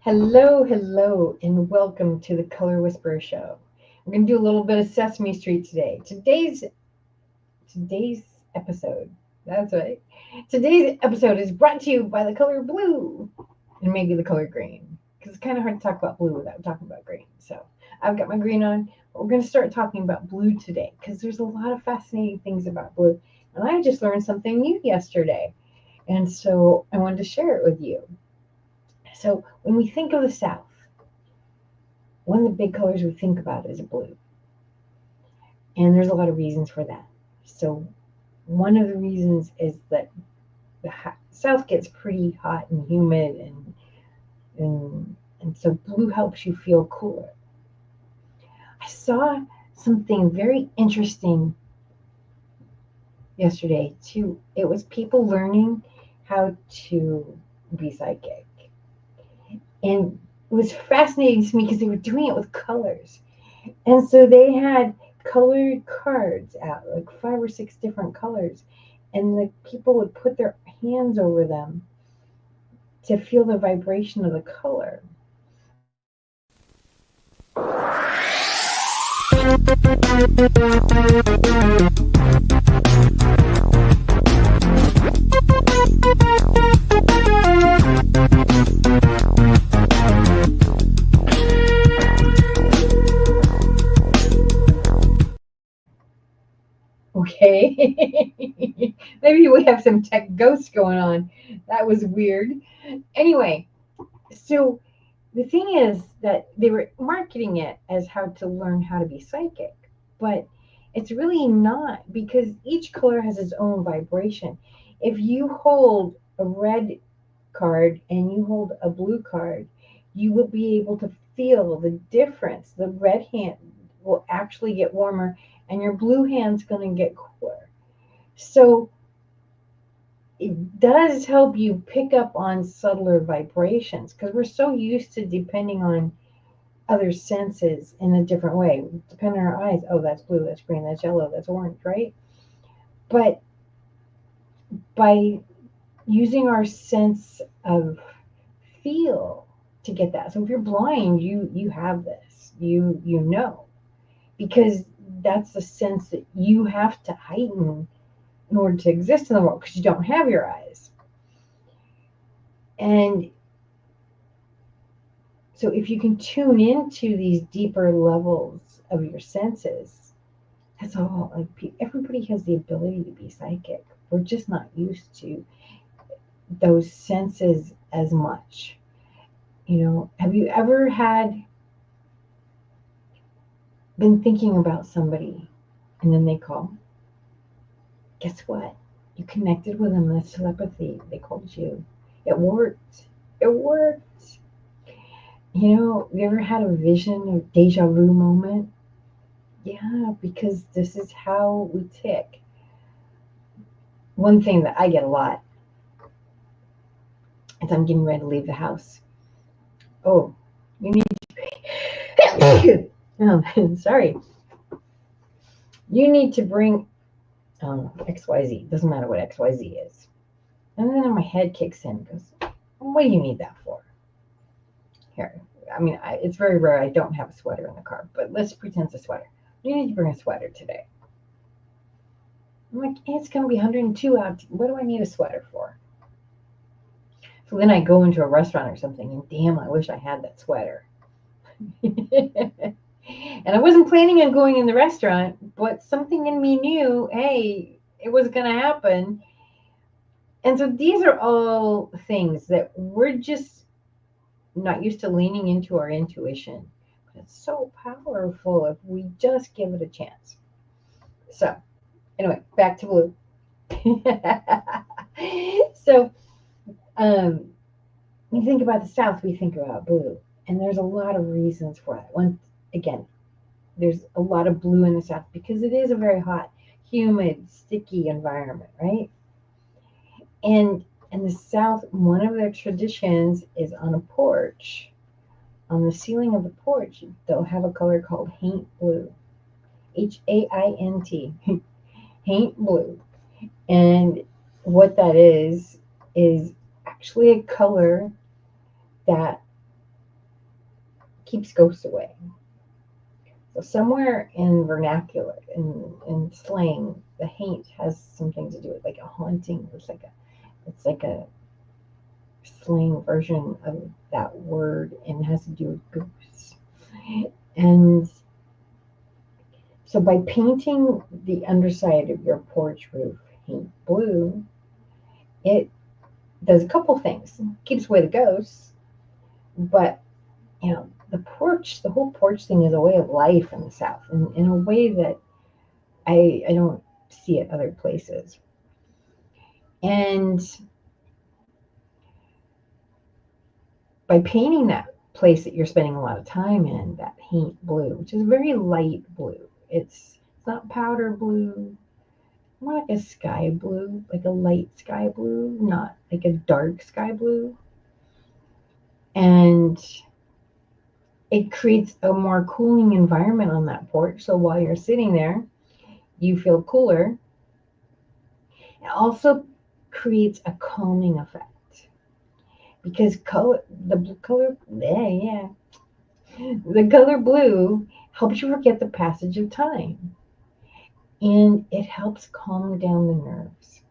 Hello, hello, and welcome to the Color Whisperer Show. We're going to do a little bit of Sesame Street today. Today's episode, that's right. Today's episode is brought to you by the color blue and maybe the color green because it's kind of hard to talk about blue without talking about green. So I've got my green on, but we're going to start talking about blue today because there's a lot of fascinating things about blue. And I just learned something new yesterday. And so I wanted to share it with you. So when we think of the South, one of the big colors we think about is blue. And there's a lot of reasons for that. So one of the reasons is that the South gets pretty hot and humid, and so blue helps you feel cooler. I saw something very interesting yesterday too. It was people learning how to be psychic. And it was fascinating to me because they were doing it with colors. And so they had colored cards out, like 5 or 6 different colors, and the people would put their hands over them to feel the vibration of the color. Okay. Maybe we have some tech ghosts going on. That was weird. Anyway, so the thing is that they were marketing it as how to learn how to be psychic, but it's really not because each color has its own vibration. If you hold a red card and you hold a blue card, you will be able to feel the difference. The red hand will actually get warmer and your blue hand's going to get cooler. So it does help you pick up on subtler vibrations because we're so used to depending on other senses in a different way. Depending on our eyes, oh, that's blue, that's green, that's yellow, that's orange, right? But by using our sense of feel to get that. So if you're blind, you have this. You know. Because that's the sense that you have to heighten in order to exist in the world because you don't have your eyes. And so if you can tune into these deeper levels of your senses, that's all. Like everybody has the ability to be psychic. We're just not used to those senses as much. Have you ever been thinking about somebody and then they call? Guess what? You connected with them. That's telepathy. They called you. It worked. It worked. You ever had a vision or deja vu moment? Yeah, because this is how we tick. One thing that I get a lot is I'm getting ready to leave the house. Oh, you need to. Oh, sorry. You need to bring XYZ. Doesn't matter what XYZ is. And then my head kicks in and goes, what do you need that for? Here. I mean, it's very rare I don't have a sweater in the car, but let's pretend it's a sweater. You need to bring a sweater today. I'm like, it's going to be 102 out. What do I need a sweater for? So then I go into a restaurant or something, and damn, I wish I had that sweater. And I wasn't planning on going in the restaurant, but something in me knew, hey, it was going to happen. And so these are all things that we're just not used to leaning into our intuition. But it's so powerful if we just give it a chance. So, anyway, back to blue. So, when you think about the South, we think about blue. And there's a lot of reasons for that. One, again, there's a lot of blue in the South because it is a very hot, humid, sticky environment, right? And in the South, one of their traditions is on a porch. On the ceiling of the porch, they'll have a color called haint blue. HAINT. Haint blue. And what that is actually a color that keeps ghosts away. So somewhere in vernacular, in slang, the haint has something to do with like a haunting. It's like a slang version of that word and it has to do with ghosts. And so by painting the underside of your porch roof paint blue, it does a couple things. It keeps away the ghosts, but the whole porch thing is a way of life in the South, in a way that I don't see it other places. And by painting that place that you're spending a lot of time in, that paint blue, which is very light blue, it's not powder blue, more like a sky blue, like a light sky blue, not like a dark sky blue. And it creates a more cooling environment on that porch. So while you're sitting there, you feel cooler. It also creates a calming effect because the color blue helps you forget the passage of time, and it helps calm down the nerves.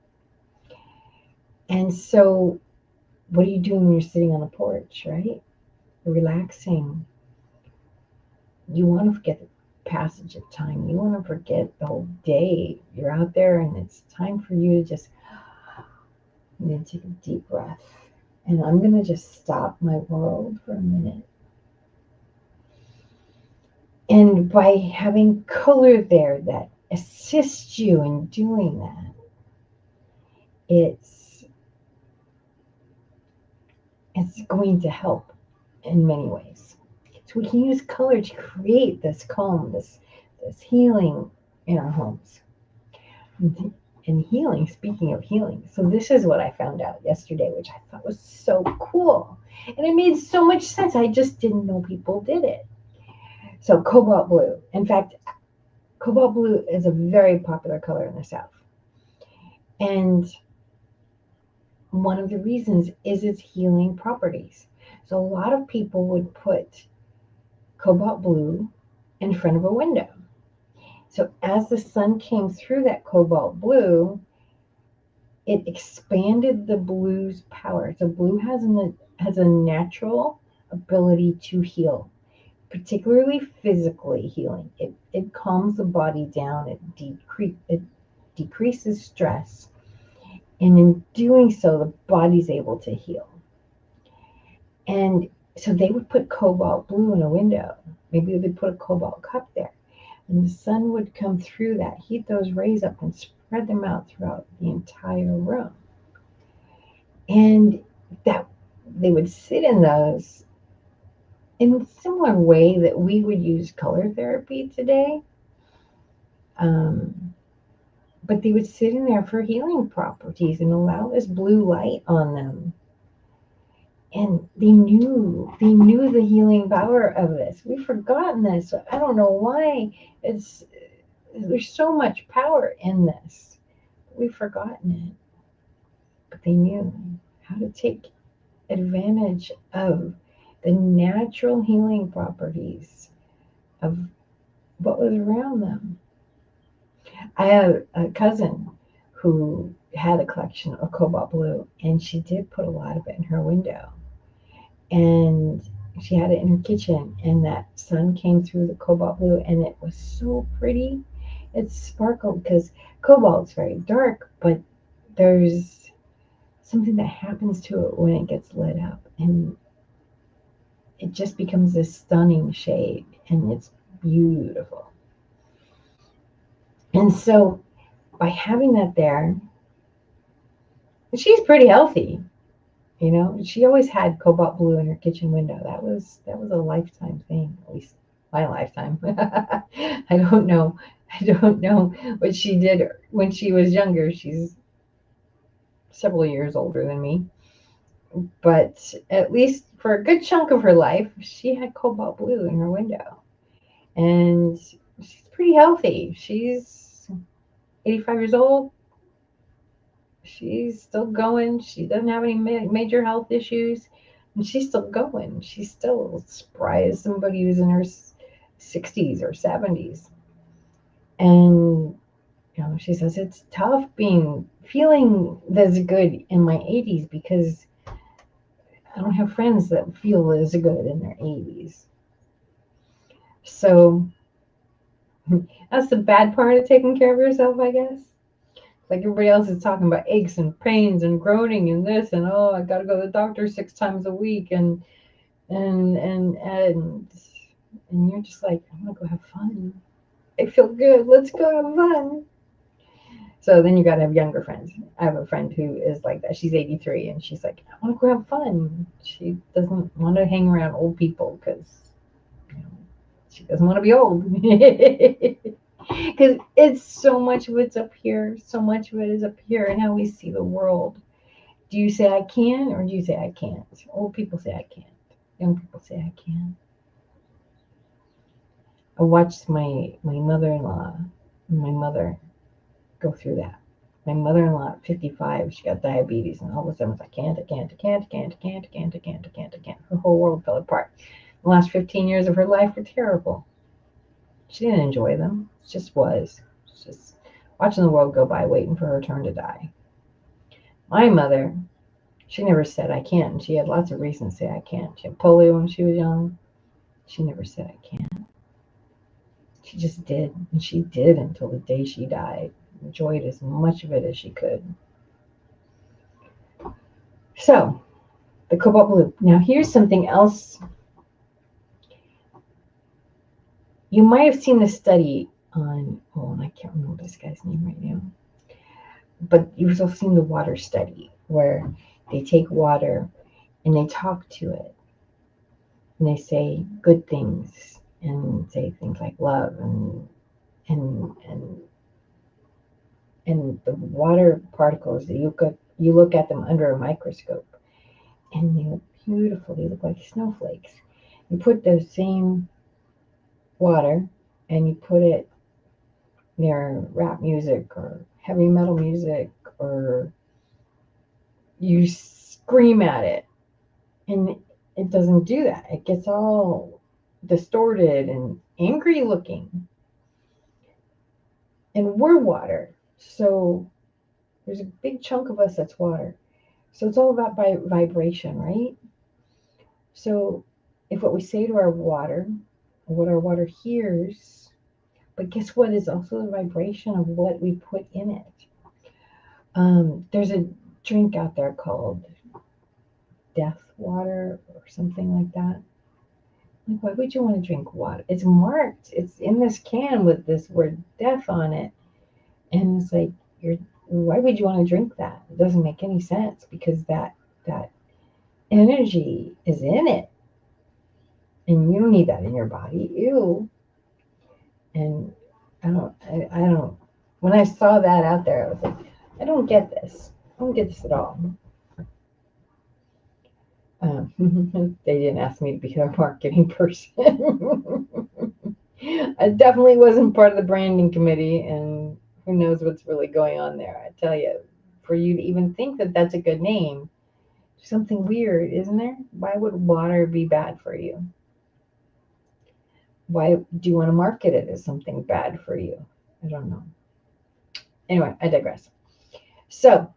And so, what are you doing when you're sitting on the porch, right? You're relaxing. You want to forget the passage of time. You want to forget the whole day. You're out there, and it's time for you to just take a deep breath. And I'm going to just stop my world for a minute. And by having color there that assists you in doing that, it's going to help in many ways. So we can use color to create this calm, this healing in our homes. And healing, speaking of healing, so this is what I found out yesterday, which I thought was so cool. And it made so much sense. I just didn't know people did it. So cobalt blue. In fact, cobalt blue is a very popular color in the South. And one of the reasons is its healing properties. So a lot of people would put cobalt blue in front of a window. So as the sun came through that cobalt blue, it expanded the blue's power. So blue has a natural ability to heal, particularly physically healing. It calms the body down. It decreases stress. And in doing so, the body's able to heal. And so they would put cobalt blue in a window. Maybe they'd put a cobalt cup there. And the sun would come through that, heat those rays up, and spread them out throughout the entire room. And that they would sit in those in a similar way that we would use color therapy today. But they would sit in there for healing properties and allow this blue light on them. And they knew the healing power of this. We've forgotten this. I don't know why. There's so much power in this. We've forgotten it. But they knew how to take advantage of the natural healing properties of what was around them. I have a cousin who had a collection of cobalt blue, and she did put a lot of it in her window. And she had it in her kitchen, and that sun came through the cobalt blue, and it was so pretty. It sparkled because cobalt's very dark, but there's something that happens to it when it gets lit up, and it just becomes this stunning shade, and it's beautiful. And so by having that there, she's pretty healthy. She always had cobalt blue in her kitchen window. That was a lifetime thing, at least my lifetime. I don't know what she did when she was younger. She's several years older than me. But at least for a good chunk of her life, she had cobalt blue in her window. And she's pretty healthy. She's 85 years old. She's still going. She doesn't have any major health issues. And she's still going. She's still spry as somebody who's in her 60s or 70s. And she says it's tough feeling this good in my 80s because I don't have friends that feel as good in their 80s. So that's the bad part of taking care of yourself, I guess. Like everybody else is talking about aches and pains and groaning and this and oh, I gotta go to the doctor 6 times a week and you're just like, I'm gonna go have fun. I feel good. Let's go have fun. So then you got to have younger friends. I have a friend who is like that. She's 83 and she's like, I want to go have fun. She doesn't want to hang around old people because you know, she doesn't want to be old. Because it's so much of it's up here. So much of it is up here and how we see the world. Do you say I can or do you say I can't? Old people say I can't. Young people say I can. I watched my mother-in-law and my mother go through that. My mother-in-law at 55, she got diabetes, and all of a sudden was I can't, I can't, I can't, I can't, I can't, I can't, I can't, I can't, I can't. Her whole world fell apart. The last 15 years of her life were terrible. She didn't enjoy them. It just was. It's just watching the world go by, waiting for her turn to die. My mother, she never said I can't, and she had lots of reasons to say I can't. She had polio when she was young. She never said I can't. She just did, and she did until the day she died. Enjoyed as much of it as she could. So, the cobalt blue. Now, here's something else. You might have seen the study on, and I can't remember this guy's name right now, but you've also seen the water study where they take water and they talk to it and they say good things and say things like love and and the water particles that you look at them under a microscope and they look beautiful. They look like snowflakes. You put the same water and you put it near rap music or heavy metal music or you scream at it and it doesn't do that. It gets all distorted and angry looking. And we're water. So there's a big chunk of us that's water. So it's all about vibration, right? So if what we say to our water, or what our water hears, but guess what is also the vibration of what we put in it. There's a drink out there called Death Water or something like that. Like, why would you want to drink water? It's marked. It's in this can with this word death on it. And it's like, why would you want to drink that? It doesn't make any sense because that energy is in it. And you don't need that in your body. Ew. And I don't, when I saw that out there, I was like, I don't get this. I don't get this at all. They didn't ask me to be their marketing person. I definitely wasn't part of the branding committee, and who knows what's really going on there. I tell you, for you to even think that that's a good name, something weird, isn't there? Why would water be bad for you? Why do you want to market it as something bad for you? I don't know. Anyway, I digress. So,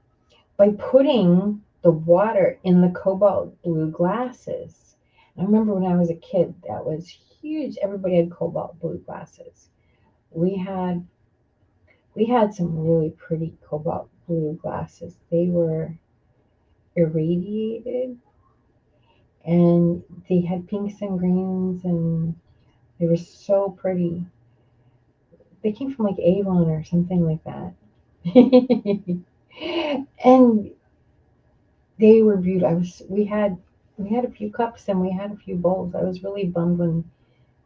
by putting the water in the cobalt blue glasses, I remember when I was a kid, that was huge. Everybody had cobalt blue glasses. We had some really pretty cobalt blue glasses. They were irradiated and they had pinks and greens and they were so pretty. They came from like Avon or something like that. And they were beautiful. We had a few cups and we had a few bowls. I was really bummed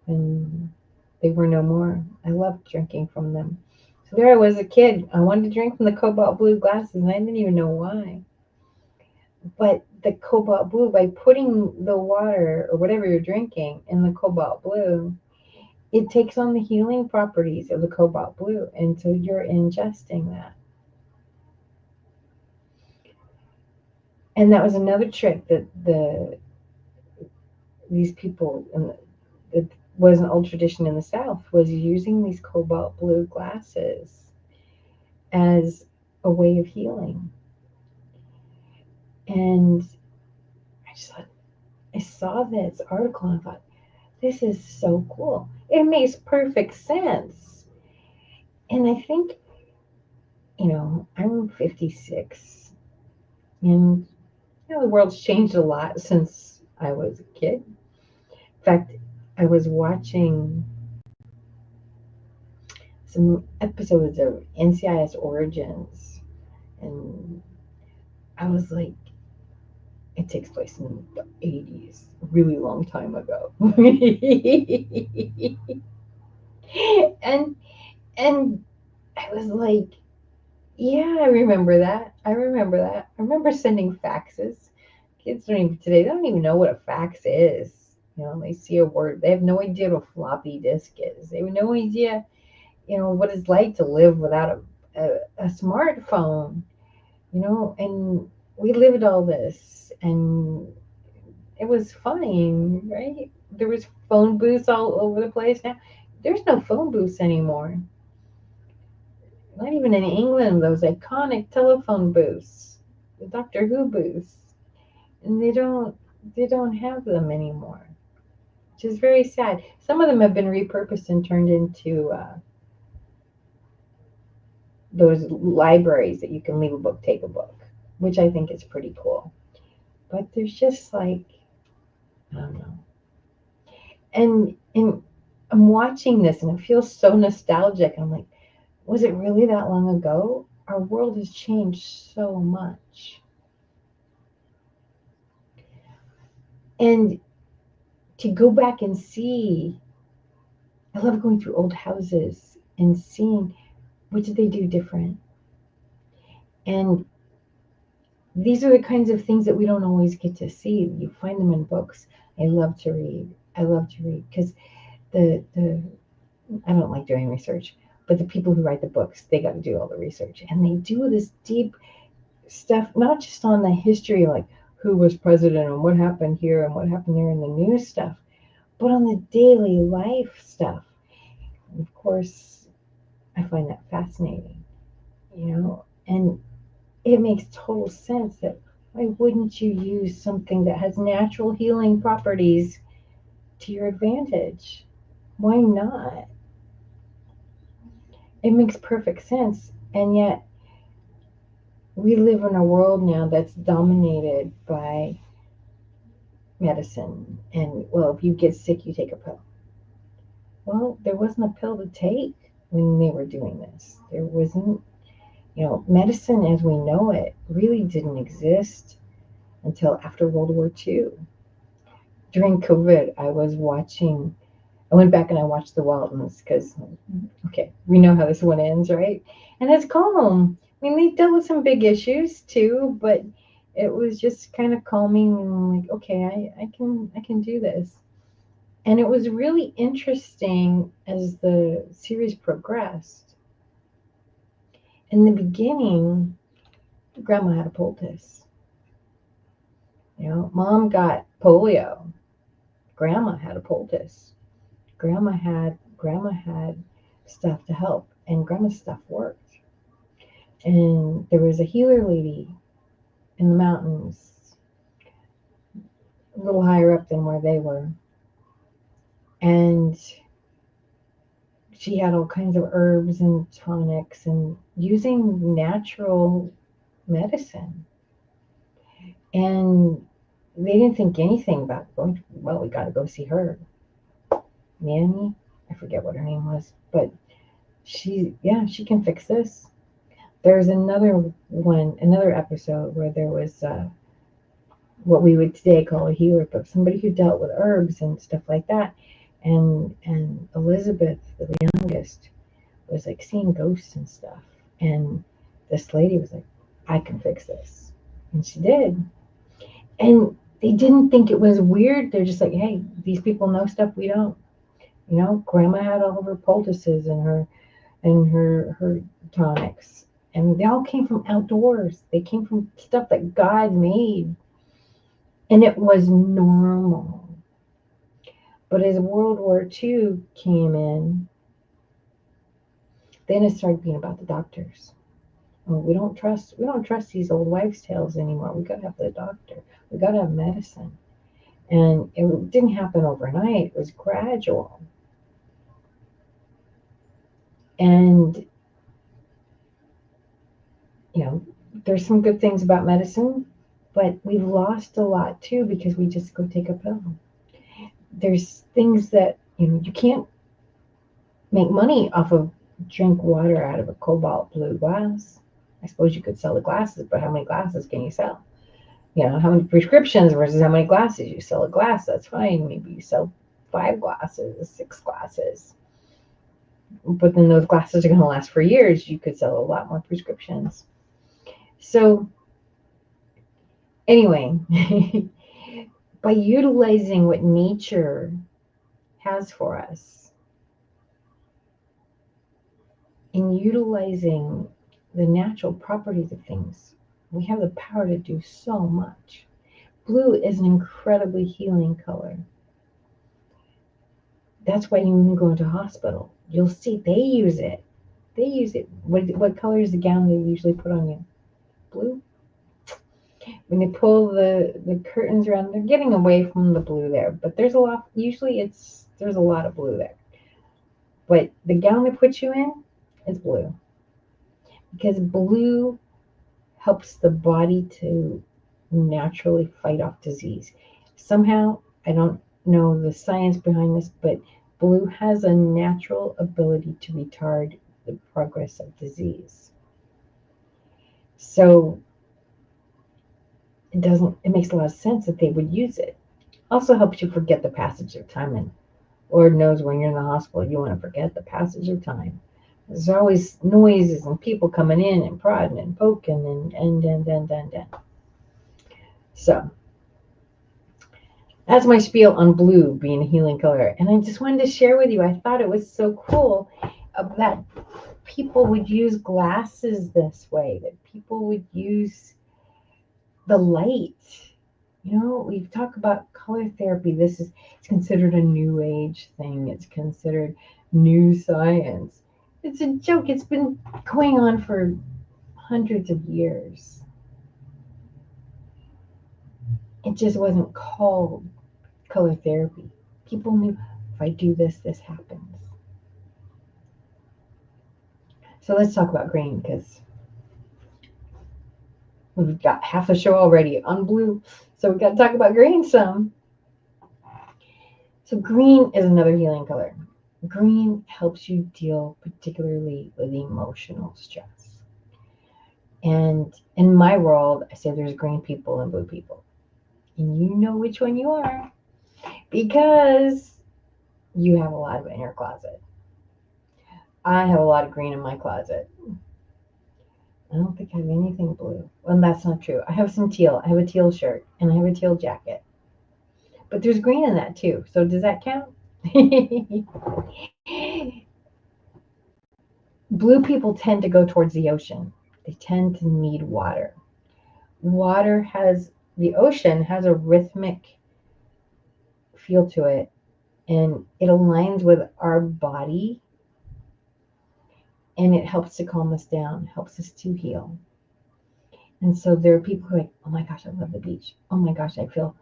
when they were no more. I loved drinking from them. So there I was, a kid. I wanted to drink from the cobalt blue glasses and I didn't even know why. But the cobalt blue, by putting the water or whatever you're drinking in the cobalt blue, it takes on the healing properties of the cobalt blue. And so you're ingesting that. And that was another trick that these people, and it was an old tradition in the South, was using these cobalt blue glasses as a way of healing. And I just thought, I saw this article and I thought, this is so cool. It makes perfect sense. And I think, I'm 56, and the world's changed a lot since I was a kid. In fact, I was watching some episodes of NCIS Origins, and I was like, it takes place in the 80s, a really long time ago. and and I was like, yeah, I remember that. I remember that. I remember sending faxes. Kids don't even today, they don't even know what a fax is. They see a word. They have no idea what a floppy disk is. They have no idea, what it's like to live without a smartphone, and we lived all this, and it was fine, right? There was phone booths all over the place. Now there's no phone booths anymore. Not even in England, those iconic telephone booths, the Doctor Who booths, and they don't have them anymore, which is very sad. Some of them have been repurposed and turned into those libraries that you can leave a book, take a book, which I think is pretty cool. But there's just like, I don't know. And I'm watching this and it feels so nostalgic. I'm like, was it really that long ago? Our world has changed so much. And to go back and see, I love going through old houses and seeing what did they do different. And these are the kinds of things that we don't always get to see. You find them in books. I love to read. I love to read because the I don't like doing research, but the people who write the books, they got to do all the research, and they do this deep stuff, not just on the history, like who was president and what happened here and what happened there in the news stuff, but on the daily life stuff. And of course, I find that fascinating, and it makes total sense that why wouldn't you use something that has natural healing properties to your advantage? Why not? It makes perfect sense. And yet, we live in a world now that's dominated by medicine. And, well, if you get sick, you take a pill. Well, there wasn't a pill to take when they were doing this. There wasn't, medicine as we know it really didn't exist until after World War II. During COVID, I went back and I watched The Waltons because, okay, we know how this one ends, right? And it's calm. I mean, they dealt with some big issues too, but it was just kind of calming and like, okay, I can do this. And it was really interesting as the series progressed. In the beginning, Grandma had a poultice. Mom got polio. Grandma had a poultice. Grandma had stuff to help, and Grandma's stuff worked. And there was a healer lady in the mountains, a little higher up than where they were, and she had all kinds of herbs and tonics and using natural medicine. And they didn't think anything about going, well, we got to go see her. Nanny, I forget what her name was, but she can fix this. There's another episode where there was what we would today call a healer, but somebody who dealt with herbs and stuff like that. And Elizabeth, the youngest, was like seeing ghosts and stuff. And this lady was like, I can fix this. And she did. And they didn't think it was weird. They're just like, hey, these people know stuff we don't. Grandma had all of her poultices and her tonics. And they all came from outdoors. They came from stuff that God made. And it was normal. But as World War II came in, then it started being about the doctors. Oh, we don't trust these old wives' tales anymore. We gotta have the doctor. We gotta have medicine. And it didn't happen overnight. It was gradual. And you know, there's some good things about medicine, but we've lost a lot too because we just go take a pill. There's things that you can't make money off of drink water out of a cobalt blue glass. I suppose you could sell the glasses, but how many glasses can you sell? How many prescriptions versus how many glasses you sell a glass. That's fine. Maybe you sell 5 glasses, 6 glasses. But then those glasses are going to last for years. You could sell a lot more prescriptions. So, anyway, by utilizing what nature has for us and utilizing the natural properties of things, we have the power to do so much. Blue is an incredibly healing color. That's why when you go into a hospital, you'll see they use it. They use it. What color is the gown they usually put on you? Blue. When they pull the curtains around, they're getting away from the blue there, but there's a lot. Usually, there's a lot of blue there. But the gown they put you in is blue because blue helps the body to naturally fight off disease. Somehow, I don't know the science behind this, but blue has a natural ability to retard the progress of disease. So it makes a lot of sense that they would use it. Also helps you forget the passage of time, and Lord knows when you're in the hospital you want to forget the passage of time. There's always noises and people coming in and prodding and poking and. So that's my spiel on blue being a healing color. And I just wanted to share with you, I thought it was so cool that people would use glasses this way, that people would use the light. We've talked about color therapy. It's considered a new age thing. It's considered new science. It's a joke. It's been going on for hundreds of years. It just wasn't called color therapy. People knew if I do this, this happens. So let's talk about green because we've got half the show already on blue. So we've got to talk about green some. So green is another healing color. Green helps you deal particularly with emotional stress. And in my world, I say there's green people and blue people. And you know which one you are because you have a lot of it in your closet. I have a lot of green in my closet. I don't think I have anything blue. Well, that's not true. I have some teal. I have a teal shirt and I have a teal jacket. But there's green in that too. So does that count? Blue people tend to go towards the ocean. They tend to need water. The ocean has a rhythmic feel to it, and it aligns with our body, and it helps to calm us down, helps us to heal. And so there are people who are like, oh my gosh, I love the beach. Oh my gosh, I feel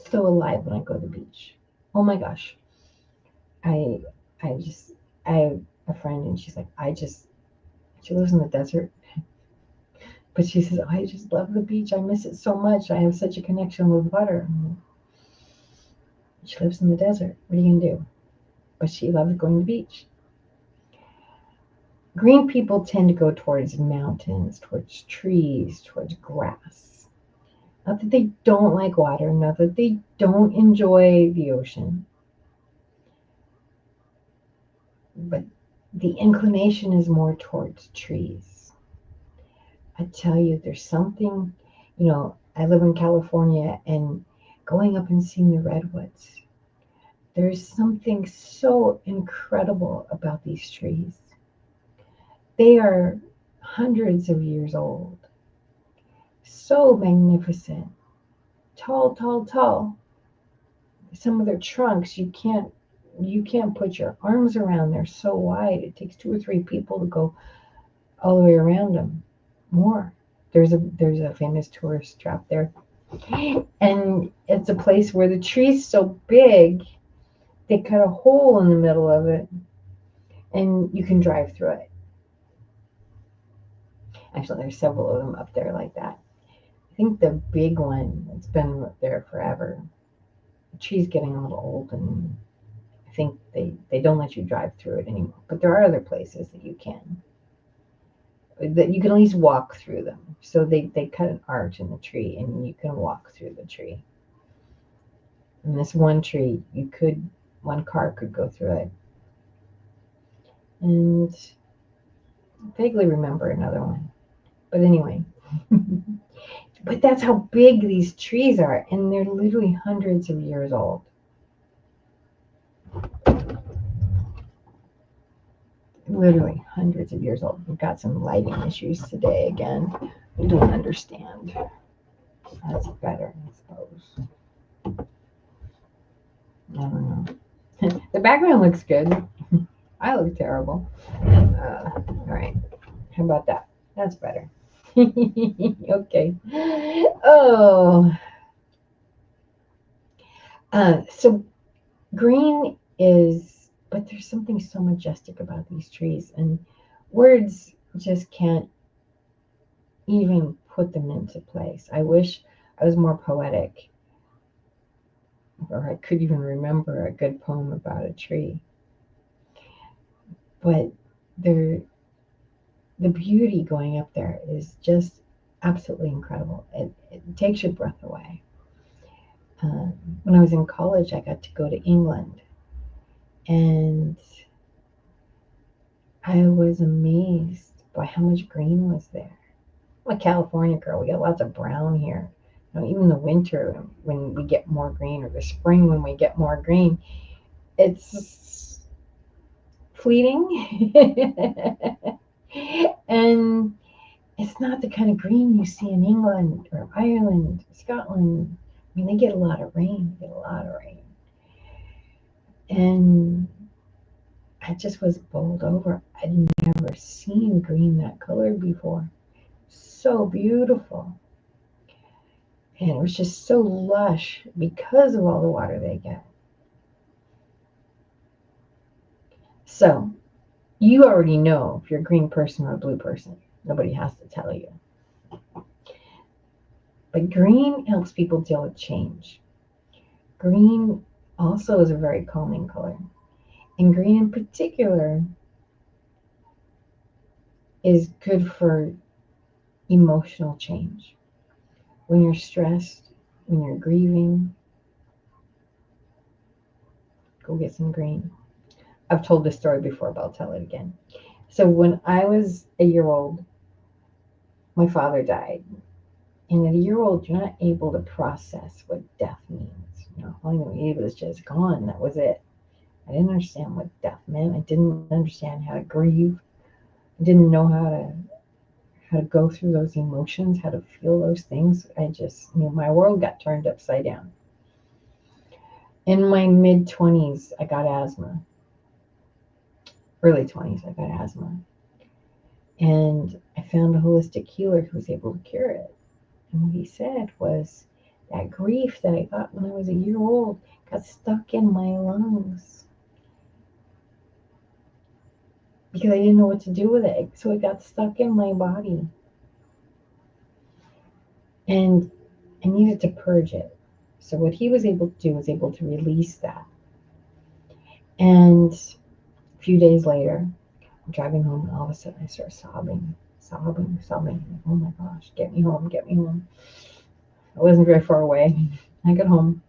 so alive when I go to the beach. Oh my gosh. I have a friend and she's like, she lives in the desert. But she says, I just love the beach. I miss it so much. I have such a connection with water. She lives in the desert. What are you going to do? But she loves going to the beach. Green people tend to go towards mountains, towards trees, towards grass. Not that they don't like water, not that they don't enjoy the ocean, but the inclination is more towards trees. I tell you, there's something, I live in California and going up and seeing the redwoods, there's something so incredible about these trees. They are hundreds of years old, so magnificent, tall, tall, tall. some of their trunks, you can't put your arms around. They're so wide. It takes 2 or 3 people to go all the way around them. More. There's a famous tourist trap there, and it's a place where the tree's so big they cut a hole in the middle of it, and you can drive through it. Actually, there's several of them up there like that. I think the big one that's been up there forever. The tree's getting a little old, and I think they don't let you drive through it anymore. But there are other places that you can at least walk through them. So they cut an arch in the tree, and you can walk through the tree. And this one tree, one car could go through it. And I vaguely remember another one. But anyway, but that's how big these trees are, and they're literally hundreds of years old. Literally hundreds of years old. We've got some lighting issues today again. I don't understand. That's better, I suppose. I don't know. The background looks good. I look terrible. All right. How about that? That's better. Okay. Oh. So green is, but there's something so majestic about these trees, and words just can't even put them into place. I wish I was more poetic, or I could even remember a good poem about a tree. But the beauty going up there is just absolutely incredible. It takes your breath away. When I was in college, I got to go to England, and I was amazed by how much green was there. I'm a California girl. We got lots of brown here. Even the winter when we get more green, or the spring when we get more green, it's fleeting. And it's not the kind of green you see in England or Ireland, Scotland. I mean, they get a lot of rain. And I just was bowled over. I'd never seen green that color before. So beautiful. And it was just so lush because of all the water they get. So you already know if you're a green person or a blue person. Nobody has to tell you. But green helps people deal with change. Green also is a very calming color. And green in particular is good for emotional change. When you're stressed, when you're grieving, go get some green. I've told this story before, but I'll tell it again. So when I was a year old, my father died. And at a year old, you're not able to process what death means. All I knew, it was just gone. That was it. I didn't understand what death meant. I didn't understand how to grieve. I didn't know how to go through those emotions, how to feel those things. I just knew my world got turned upside down. In my mid-20s, I got asthma. Early 20s, I got asthma. And I found a holistic healer who was able to cure it. And what he said was that grief that I got when I was a year old got stuck in my lungs because I didn't know what to do with it. So it got stuck in my body. And I needed to purge it. So what he was able to do was able to release that. And a few days later, I'm driving home, and all of a sudden I start sobbing. Like, oh my gosh, get me home. I wasn't very far away. I got home,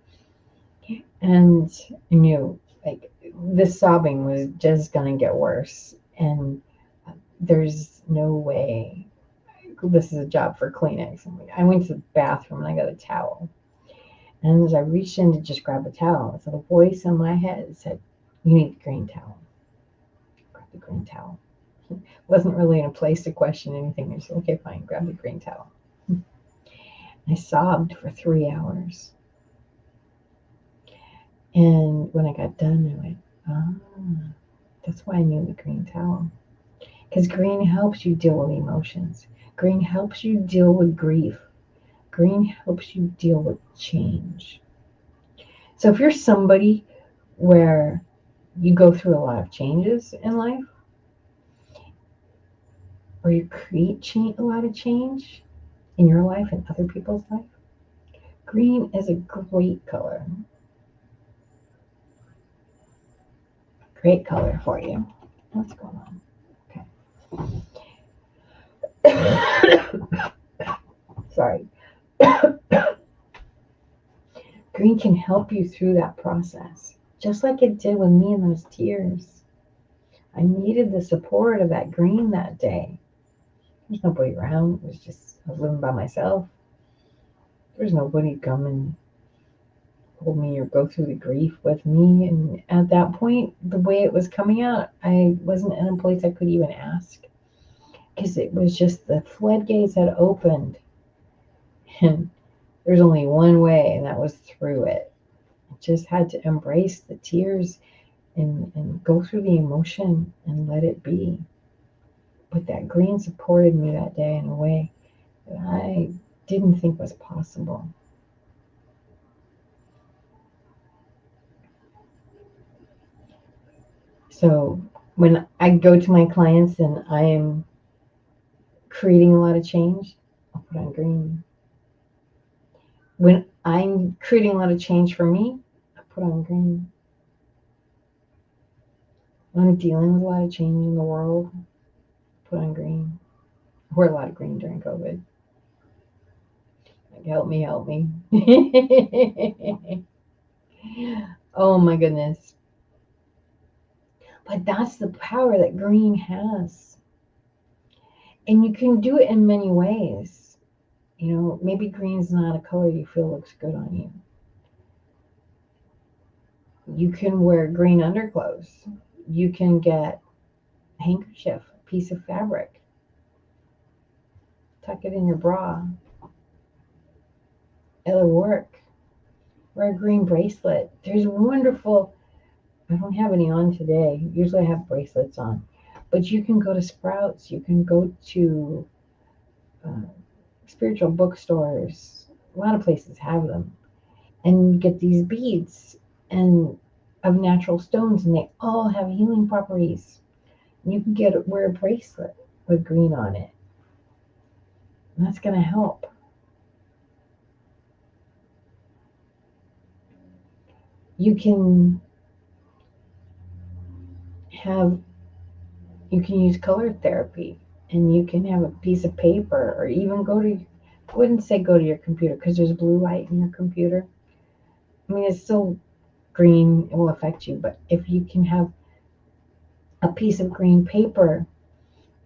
and I knew, like, this sobbing was just gonna get worse. And there's no way. This is a job for Kleenex. I went to the bathroom and I got a towel. And as I reached in to just grab a towel, so the voice in my head said, "You need the green towel." Grab the green towel. Wasn't really in a place to question anything. I said, "Okay, fine, grab the green towel." I sobbed for 3 hours. And when I got done, I went, ah, that's why I knew the green towel. Because green helps you deal with emotions. Green helps you deal with grief. Green helps you deal with change. So if you're somebody where you go through a lot of changes in life, or you create a lot of change in your life and other people's life, green is a great color. Great color for you. What's going on? Okay. Sorry. Green can help you through that process, just like it did with me in those tears. I needed the support of that green that day. There's nobody around. It was just, I was living by myself. There's nobody come and hold me or go through the grief with me. And at that point, the way it was coming out, I wasn't in a place I could even ask, because it was just the floodgates had opened. And there's only one way, and that was through it. I just had to embrace the tears and go through the emotion and let it be. But that green supported me that day in a way that I didn't think was possible. So when I go to my clients and I am creating a lot of change, I'll put on green. When I'm creating a lot of change for me, I put on green. When I'm dealing with a lot of change in the world, I put on green. I wore a lot of green during COVID. Like, help me, help me. Oh my goodness. But that's the power that green has. And you can do it in many ways. You know, maybe green's not a color you feel looks good on you. You can wear green underclothes. You can get a handkerchief, a piece of fabric, tuck it in your bra. It'll work. Wear a green bracelet. There's wonderful, I don't have any on today. Usually I have bracelets on. But you can go to Sprouts. You can go to uh, spiritual bookstores. A lot of places have them. And you get these beads and of natural stones, and they all have healing properties. You can wear a bracelet with green on it, and that's going to help. You can have you can use color therapy, and you can have a piece of paper, or even go to, I wouldn't say go to your computer because there's blue light in your computer. I mean, it's still green, it will affect you, but if you can have a piece of green paper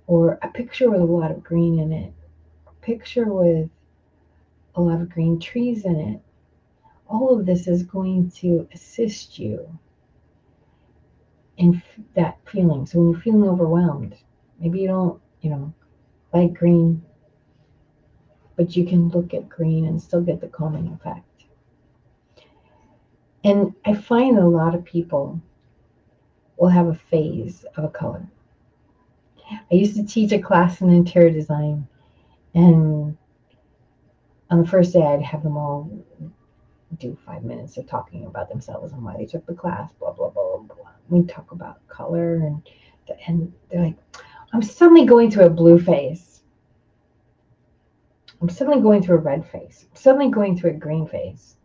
or a picture with a lot of green in it, a picture with a lot of green trees in it, all of this is going to assist you in that feeling. So when you're feeling overwhelmed, maybe you don't, like green, but you can look at green and still get the calming effect. And I find that a lot of people will have a phase of a color. I used to teach a class in interior design, and on the first day, I'd have them all do 5 minutes of talking about themselves and why they took the class, blah, blah, blah, blah, blah. We talk about color, and they're like, I'm suddenly going through a blue phase. I'm suddenly going through a red phase. I'm suddenly going through a green phase.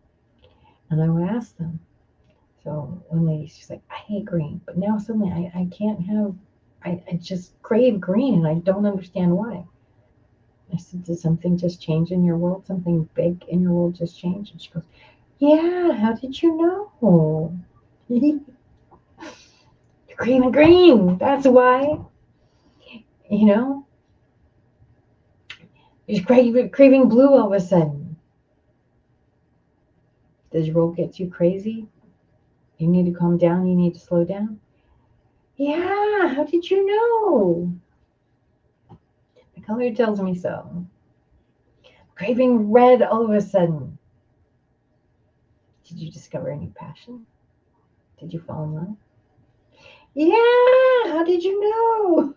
And I would ask them. So one lady, she's like, I hate green, but now suddenly I can't have, I just crave green and I don't understand why. I said, did something just change in your world? Something big in your world just changed? And she goes, yeah, how did you know? You're craving green. That's why. You know, you're craving blue all of a sudden. Does your world get too crazy? You need to calm down. You need to slow down. Yeah, how did you know? The color tells me so. Craving red all of a sudden. Did you discover a new passion? Did you fall in love? Yeah, how did you know?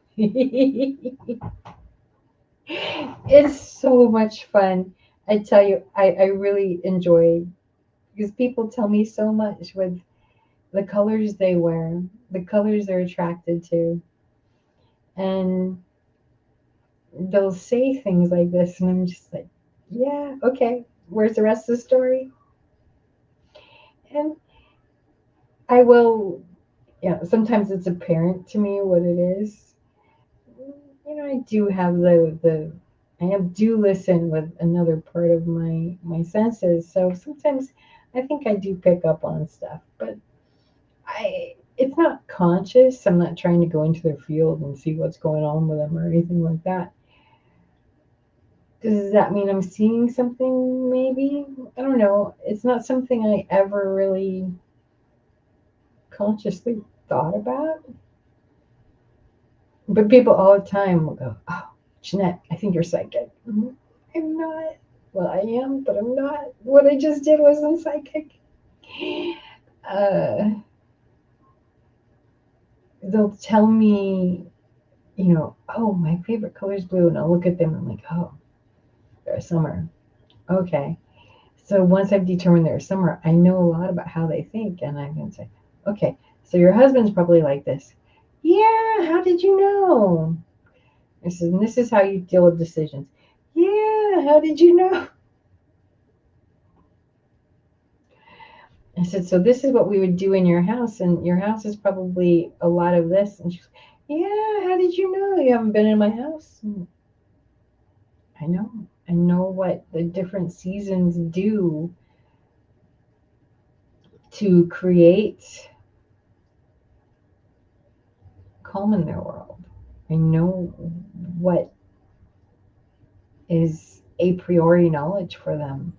It's so much fun. I tell you, I really enjoy because people tell me so much with the colors they wear, the colors they're attracted to, and they'll say things like this, and I'm just like, yeah, okay, where's the rest of the story? And I will, yeah, sometimes it's apparent to me what it is. I do have do listen with another part of my senses. So sometimes I think I do pick up on stuff, but it's not conscious. I'm not trying to go into their field and see what's going on with them or anything like that. Does that mean I'm seeing something? Maybe, I don't know. It's not something I ever really consciously thought about. But people all the time will go, "Oh, Jeanette, I think you're psychic." I'm not. Well, I am, but I'm not. What I just did wasn't psychic. Uh, they'll tell me, oh, my favorite color is blue, and I'll look at them and I'm like, oh, they're a summer. Okay. So once I've determined they're a summer, I know a lot about how they think, and I'm going to say, okay, so your husband's probably like this. Yeah, how did you know? I said, and this is how you deal with decisions. Yeah, how did you know? I said, so this is what we would do in your house, and your house is probably a lot of this. And she's, yeah, how did you know? You haven't been in my house? I know. I know what the different seasons do to create calm in their world. I know what is a priori knowledge for them.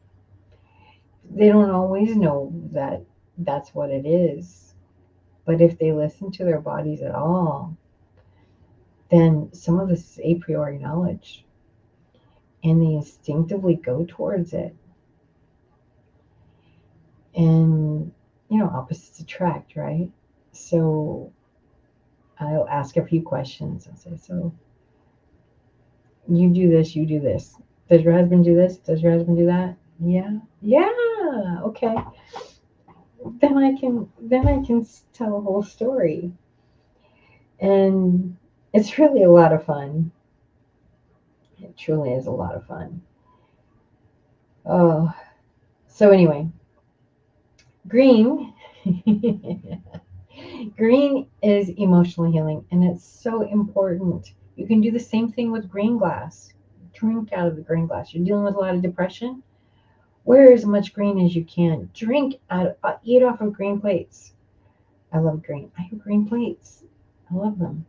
They don't always know that that's what it is. But if they listen to their bodies at all, then some of this is a priori knowledge and they instinctively go towards it. And, opposites attract, right? So I'll ask a few questions. I'll say, so you do this, you do this. Does your husband do this? Does your husband do that? Yeah. Yeah. Okay. Then I can tell a whole story. And it's really a lot of fun. It truly is a lot of fun. Oh, so anyway, green. Green is emotional healing, and it's so important. You can do the same thing with green glass. Drink out of the green glass. You're dealing with a lot of depression. Wear as much green as you can. Eat off of green plates. I love green. I have green plates. I love them.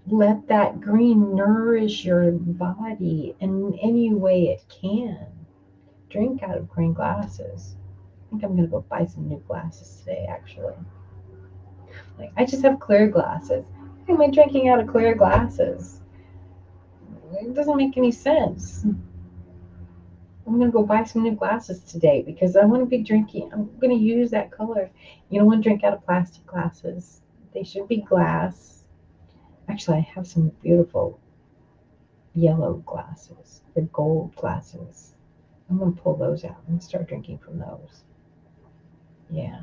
Let that green nourish your body in any way it can. Drink out of green glasses. I think I'm going to go buy some new glasses today, actually. Like, I just have clear glasses. Why am I drinking out of clear glasses? It doesn't make any sense. I'm going to go buy some new glasses today because I want to be drinking. I'm going to use that color. You don't want to drink out of plastic glasses. They should be glass. Actually, I have some beautiful yellow glasses. The gold glasses. I'm going to pull those out and start drinking from those. Yeah.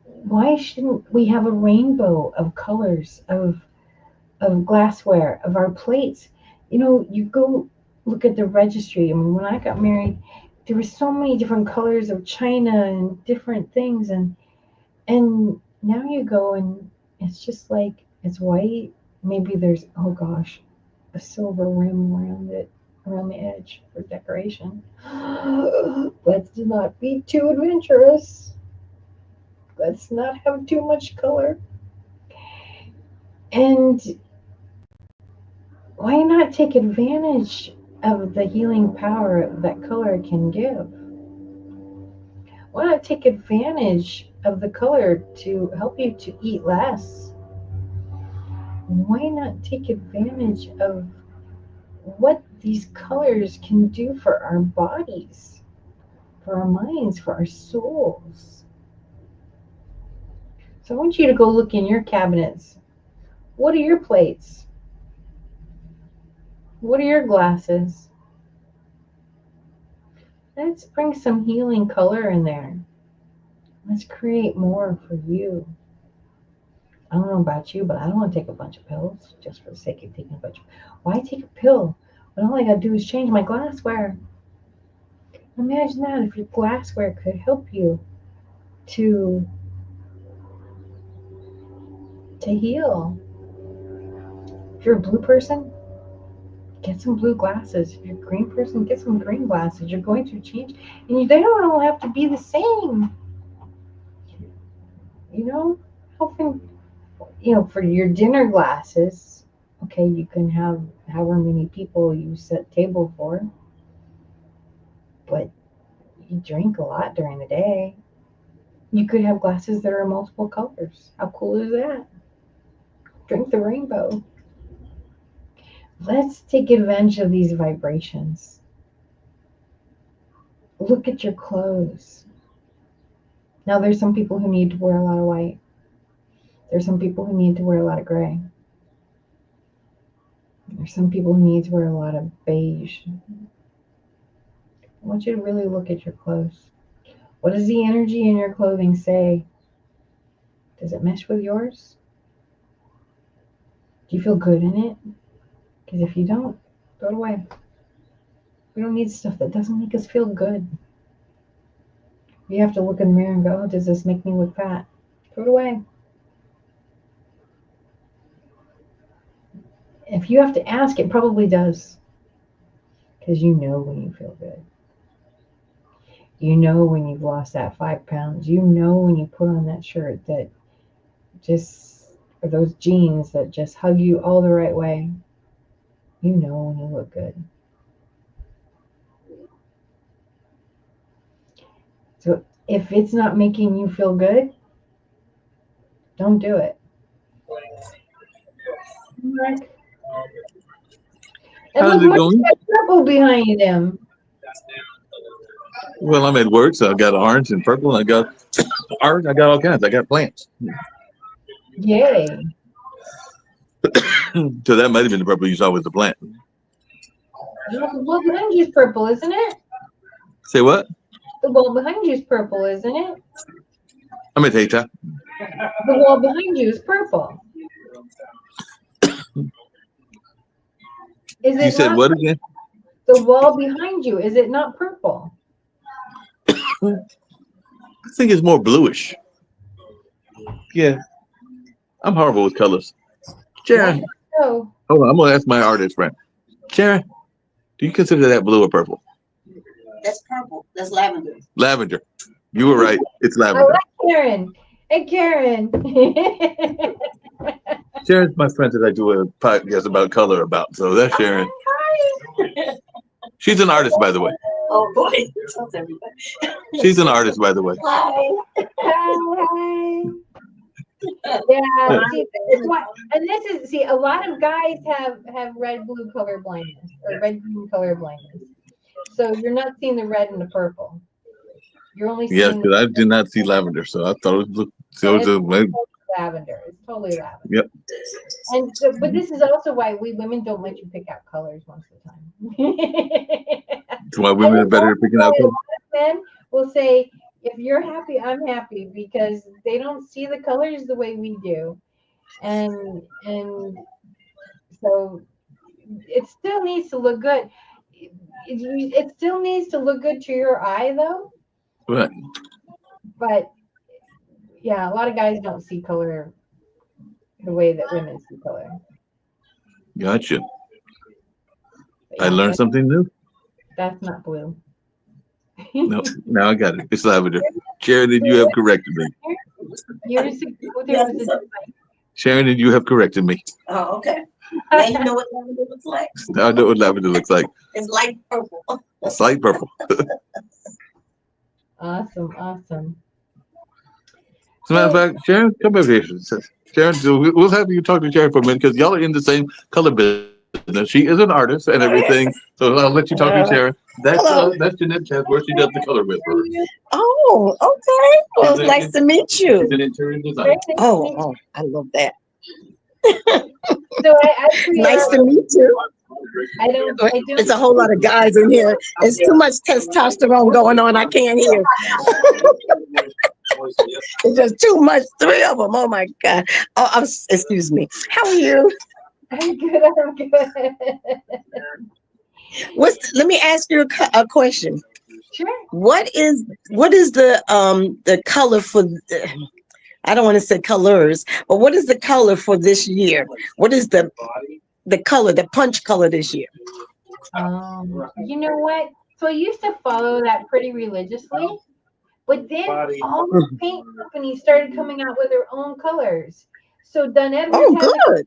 Why shouldn't we have a rainbow of colors of glassware, of our plates? You go look at the registry. I mean, when I got married, there were so many different colors of china and different things, and now you go and it's just like it's white. Maybe there's, oh gosh, a silver rim around it, around the edge for decoration. Let's not be too adventurous. Let's not have too much color. And why not take advantage of the healing power that color can give? Why not take advantage of the color to help you to eat less? Why not take advantage of what these colors can do for our bodies, for our minds, for our souls? So I want you to go look in your cabinets. What are your plates? What are your glasses? Let's bring some healing color in there. Let's create more for you. I don't know about you, but I don't want to take a bunch of pills just for the sake of taking a bunch of. Why take a pill when all I gotta do is change my glassware? Imagine that if your glassware could help you to heal. If you're a blue person, get some blue glasses. If you're a green person, get some green glasses. You're going through change, and they don't all have to be the same. You know, often, for your dinner glasses, okay, you can have however many people you set table for, but you drink a lot during the day. You could have glasses that are multiple colors. How cool is that? Drink the rainbow. Let's take advantage of these vibrations. Look at your clothes. Now, there's some people who need to wear a lot of white. There's some people who need to wear a lot of gray. There's some people who need to wear a lot of beige. I want you to really look at your clothes. What does the energy in your clothing say? Does it mesh with yours? Do you feel good in it? Because if you don't, throw it away. We don't need stuff that doesn't make us feel good. You have to look in the mirror and go, oh, does this make me look fat? Throw it away. If you have to ask, it probably does. Because you know when you feel good. You know when you've lost that 5 pounds. You know when you put on that shirt that just, or those jeans that just hug you all the right way. You know when you look good. So if it's not making you feel good, don't do it. Mark. And How's look, it Mark's going? got purple behind him. Well, I'm at work, so I got orange and purple. And I got art. I got all kinds. I got plants. Yay. So that might have been the purple you saw with the plant. The wall behind you is purple, isn't it? Say what? The wall behind you is purple, isn't it? I'm at Tata. The wall behind you is purple. Is You it said not? what again? The wall behind you, is it not purple? I think it's more bluish. Yeah, I'm horrible with colors. Sharon, So, hold on. I'm gonna ask my artist friend. Sharon, do you consider that blue or purple? That's purple. That's lavender. Lavender. You were right. It's I lavender. like Karen. Hey, Karen. Sharon's my friend that I do a podcast about color about. So that's Sharon. Hi. She's an artist, by the way. Oh boy. Tells everybody. She's an artist, by the way. Hi. Hi. Yeah, see, and this is, see, a lot of guys have red-blue color blindness or red-green color blindness. So you're not seeing the red and the purple. You're only Yes, seeing because I did not see lavender, so I thought it was lavender. It's totally lavender. Yep. And so, but this is also why we women don't let you pick out colors most of the time. That's why women are better at picking out colors. Men will say, if you're happy, I'm happy, because they don't see the colors the way we do. And so it still needs to look good. It still needs to look good to your eye, though. Right. But yeah, a lot of guys don't see color the way that women see color. Gotcha. But I yeah, learned something new. that's not blue. No, now I got it. It's lavender. Sharon, you have corrected me. Years ago, there was a Sharon, you have corrected me. Oh, okay. Now you know what lavender looks like. Now I know what lavender looks like. It's light purple. It's light purple. Awesome. As a matter of fact, Sharon, come over here. Sharon, so we'll have you talk to Sharon for a minute because y'all are in the same color business. Now, she is an artist and everything, so I'll let you talk to Sharon. Hello. That's Jeanette Chatsworth. She does the color with her. Oh, okay. Well, it's She's nice to meet She's you. an interior designer. Very nice to Oh, meet you. oh, I love that. So I create Nice art. to meet you. I don't. There's a whole lot of guys in here. There's too much testosterone going on. I can't hear. It's just too much. 3 of them. Oh my God. Oh, excuse me. How are you? I'm good. I'm good. Let me ask you a question. Sure. What is the color for? I don't want to say colors, but what is the color for this year? What is the color, the punch color this year? You know what? So I used to follow that pretty religiously, but then all the paint companies started coming out with their own colors. So Dunn Edwards Oh, has a good.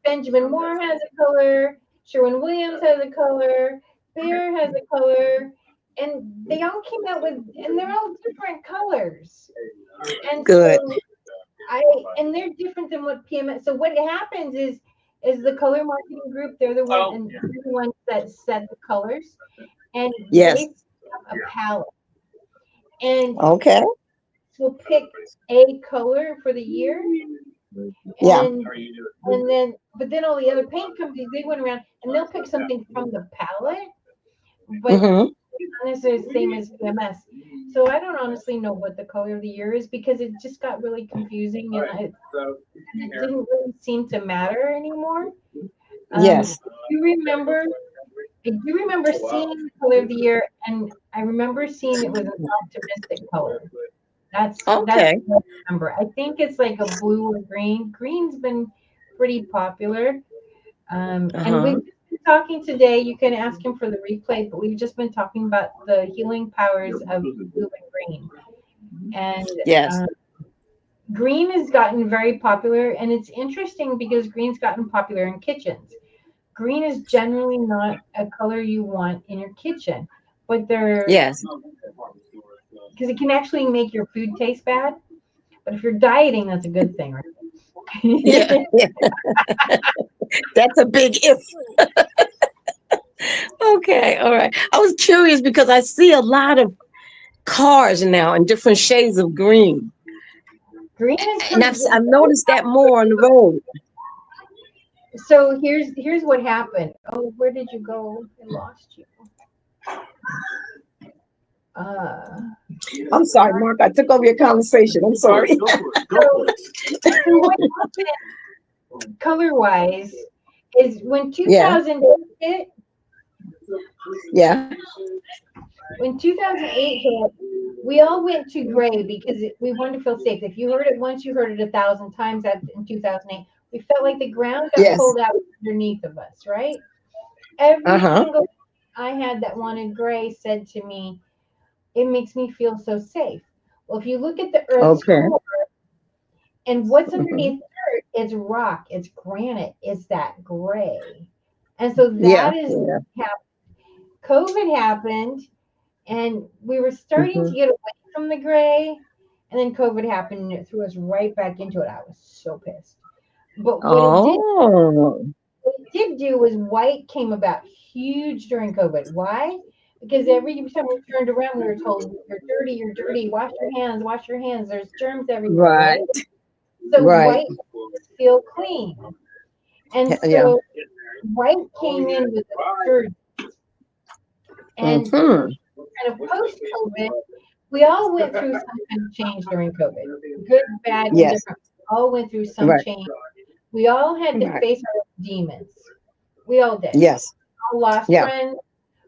Benjamin Moore has a color, Sherwin Williams has a color, Behr has a color, and they all came out with, and they're all different colors. And Good. so and they're different than what PMS. So what happens is the color marketing group, they're the ones that set the colors, and Yes. they have a palette, and Okay. we'll pick a color for the year. Yeah. And then, but then all the other paint companies, they went around and they'll pick something from the palette, but Mhm. it's not necessarily the same as PMS. So I don't honestly know what the color of the year is because it just got really confusing and it didn't really seem to matter anymore. Yes. I do remember seeing the color of the year, and I remember seeing it was an optimistic color. That's Okay. what I remember. I think it's like a blue or green. Green's been pretty popular. And we've been talking today. You can ask him for the replay, but we've just been talking about the healing powers of blue and green. And Yes. green has gotten very popular, and it's interesting because green's gotten popular in kitchens. Green is generally not a color you want in your kitchen, but Yes. because it can actually make your food taste bad. But if you're dieting, that's a good thing, right? Yeah. Yeah. That's a big if. Okay. All right. I was curious because I see a lot of cars now in different shades of green, Green is and I've noticed that more on the road. So here's what happened. Oh, where did you go? I lost you. I'm sorry, Mark. I took over your conversation. I'm sorry. So what happened color-wise is when 2008 hit. Yeah. When 2008 hit, we all went to gray because we wanted to feel safe. If you heard it once, you heard it 1,000 times. In 2008, we felt like the ground got pulled out underneath of us, right? Every single I had that wanted gray said to me, it makes me feel so safe. Well, if you look at the Earth's core and what's underneath the Earth, it's rock, it's granite, it's that gray. And so that is what happened. COVID happened, and we were starting to get away from the gray, and then COVID happened and it threw us right back into it. I was so pissed. But what it did do was white came about huge during COVID. Why? Because every time we turned around, we were told, you're dirty, wash your hands, there's germs everywhere. Right? So white makes us feel clean. And so white came in with the surge. And kind of post-COVID, we all went through some kind of change during COVID. Good, bad, and different. We all went through some change. We all had to face our demons. We all did. Yes. We all lost friends.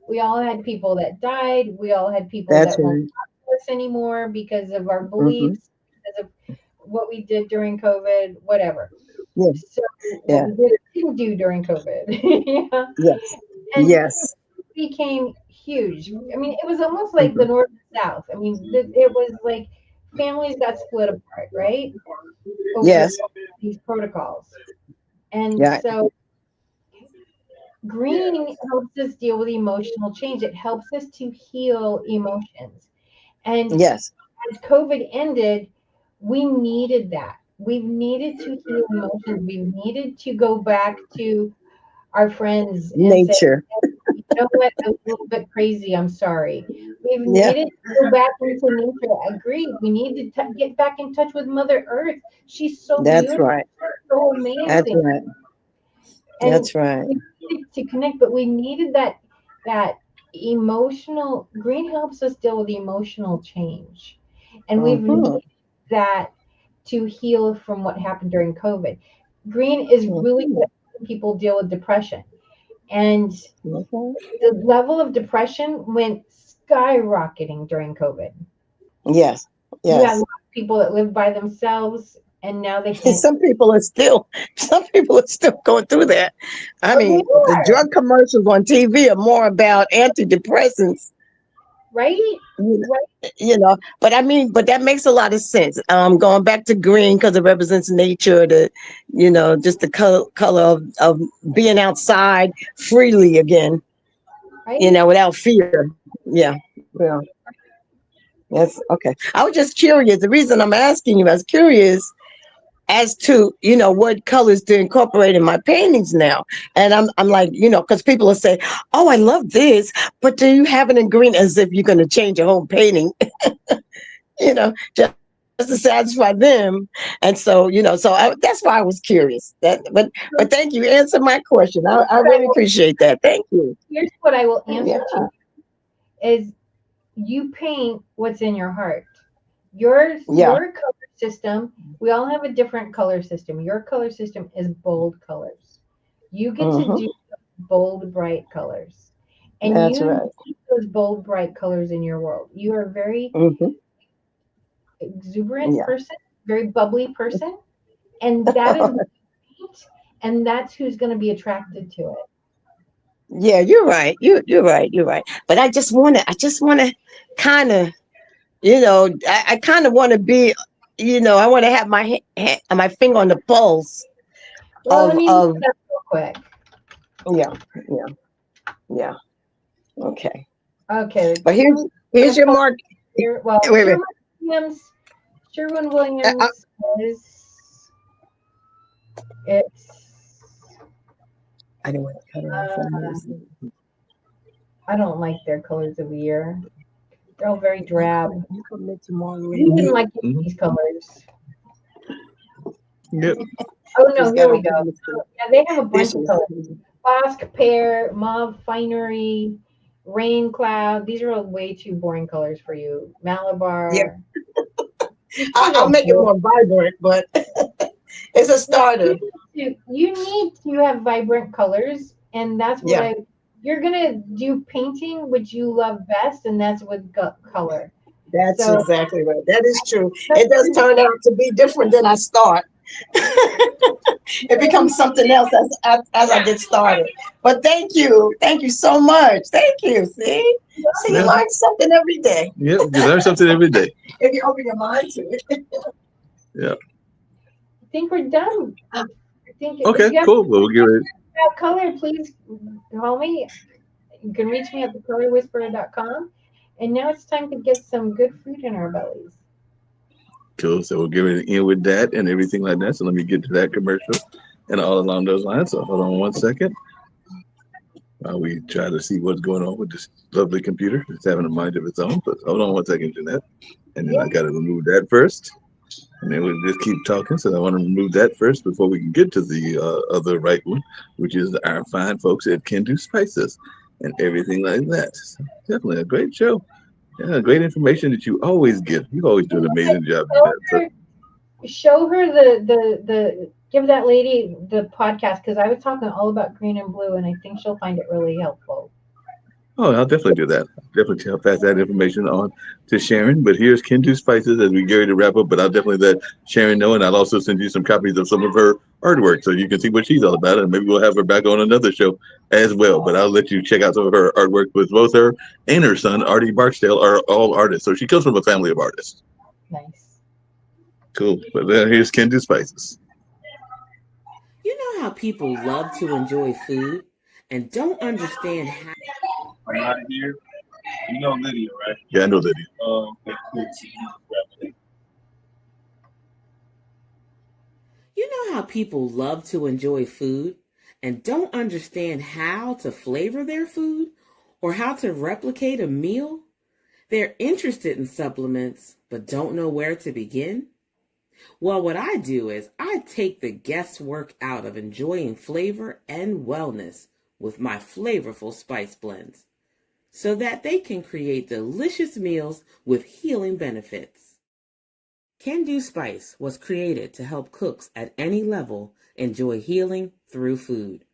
We all had people that died. We all had people that weren't with us anymore because of our beliefs, because of what we did during COVID, whatever. Yes. So what we didn't do during COVID. Yes. And yes. It became huge. I mean, it was almost like the North and South. I mean, it was like families got split apart, right? Over these protocols. And so green helps us deal with emotional change. It helps us to heal emotions. And as COVID ended, we needed that. We've needed to heal emotions. We've needed to go back to our friends and said, Nature. you know what, I was a little bit crazy. I'm sorry. We've Yeah, needed to go back into nature. I agree. We need to get back in touch with Mother Earth. She's so that's beautiful, right. so That's amazing. right. And That's right. we needed to connect, but we needed that emotional. Green helps us deal with emotional change, and we've Mm-hmm. needed that to heal from what happened during COVID. Green is really Mm-hmm. good at helping people deal with depression, and Okay. the level of depression went skyrocketing during COVID. Yes. You had a Yes. lot of people that lived by themselves, and now they And can't. some people are still going through that. I Oh, they mean, the are, drug commercials on TV are more about antidepressants, right? you Right? but I mean, but that makes a lot of sense. Going back to green because it represents nature, just the color of being outside freely again, Right? without fear. Yeah. Yeah. That's okay. I was just curious. The reason I'm asking you, I was curious as to what colors to incorporate in my paintings now. And I'm like, because people will say, oh, I love this, but do you have it in green? As if you're going to change your whole painting, just to satisfy them. And so that's why I was curious. But thank you. Answer my question. I really appreciate that. Thank you. Here's what I will answer Yeah. to you is you paint what's in your heart. Yeah. Your color system, we all have a different color system. Your color system is bold colors. You get to Hmm. do bold, bright colors. And That's you right. need those bold, bright colors in your world. You are a very Hmm. exuberant Yeah. person, very bubbly person, and that is what you paint, and that's who's going to be attracted to it. Yeah, you're right. You're right. You're right. But I just wanna kind of, I kind of want to be, I want to have my finger on the pulse Well, let of me look of it up real quick. yeah, yeah, yeah. Okay. Okay, the But two here's your colors mark. here. Well, Wait, wait. Sherwin Uh, uh, Williams is it's. I don't want to cut it off Uh, on this. I don't like their colors of the year. They're all very drab. You come in tomorrow. You wouldn't Mhm, like mhm. these colors. Yep. Oh no, Just here got we off go. of Yeah, they have a bunch of dishes. colors. Bosque, pear, mauve, finery, rain cloud. These are all way too boring colors for you. Yeah, Malabar. These colors I'll are make it boring. more vibrant, but it's a Well, starter. you need to have vibrant colors, and that's what Yeah, I. You're gonna do painting, which you love best, and that's with color. that's So exactly right. That is true. It does turn out to be different than I start. It becomes something else as I get started. But thank you so much. Thank you. See, you Yeah. learn something every day Yep. You learn something every day. if you open your mind to it. Yeah. I think we're done. I think if Okay. you have Cool. Well, we'll give it. about color, please call me. You can reach me at thecolorwhisperer.com. And now it's time to get some good food in our bellies. Cool. So we'll give it in with that and everything like that. So let me get to that commercial and all along those lines. So hold on one second. We try to see what's going on with this lovely computer. It's having a mind of its own. But hold on one second, Jeanette. And then Yeah, I got to remove that first. And then we'll just keep talking. So I want to remove that first before we can get to the other right one, which is our fine folks at Can Do Spices and everything like that. So definitely a great show. Yeah, great information that you always give. You always do an amazing job, show Jeanette. So, her, show her the give that lady the podcast because I was talking all about green and blue, and I think she'll find it really helpful. oh, I'll definitely do that. Definitely I'll pass that information on to Sharon. But here's Kendu Spices as we get ready to wrap up. But I'll definitely let Sharon know, and I'll also send you some copies of some of her artwork so you can see what she's all about. And maybe we'll have her back on another show as well. But I'll let you check out some of her artwork with both her and her son, Artie Barksdale, are all artists. So she comes from a family of artists. Nice. Cool. But here's Kendu Spices. You know how people love to enjoy food and don't understand how. I'm not here. You know Lydia, right? Yeah, I know Lydia. Okay, cool. So you grab it. You know how people love to enjoy food and don't understand how to flavor their food or how to replicate a meal? They're interested in supplements but don't know where to begin? Well, what I do is I take the guesswork out of enjoying flavor and wellness with my flavorful spice blends so that they can create delicious meals with healing benefits. Can Do Spice was created to help cooks at any level enjoy healing through food.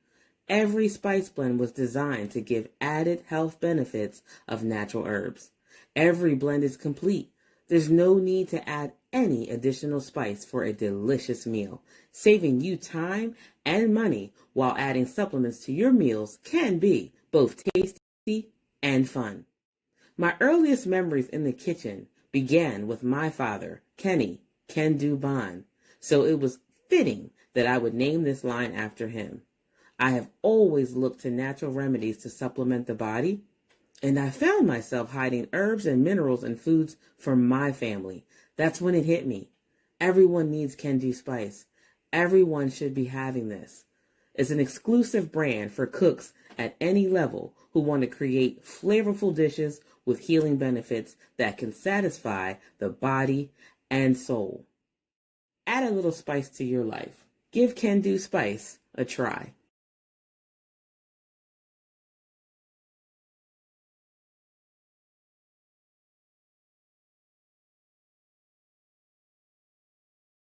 Every spice blend was designed to give added health benefits of natural herbs. Every blend is complete. There's no need to add any additional spice for a delicious meal. Saving you time and money while adding supplements to your meals can be both tasty and fun. My earliest memories in the kitchen began with my father, Kenny Can Do Bond, so it was fitting that I would name this line after him. I have always looked to natural remedies to supplement the body, and I found myself hiding herbs and minerals in foods for my family. That's when it hit me. Everyone needs Can Do Spice. Everyone should be having this. It's an exclusive brand for cooks at any level who want to create flavorful dishes with healing benefits that can satisfy the body and soul. Add a little spice to your life. Give Can Do Spice a try.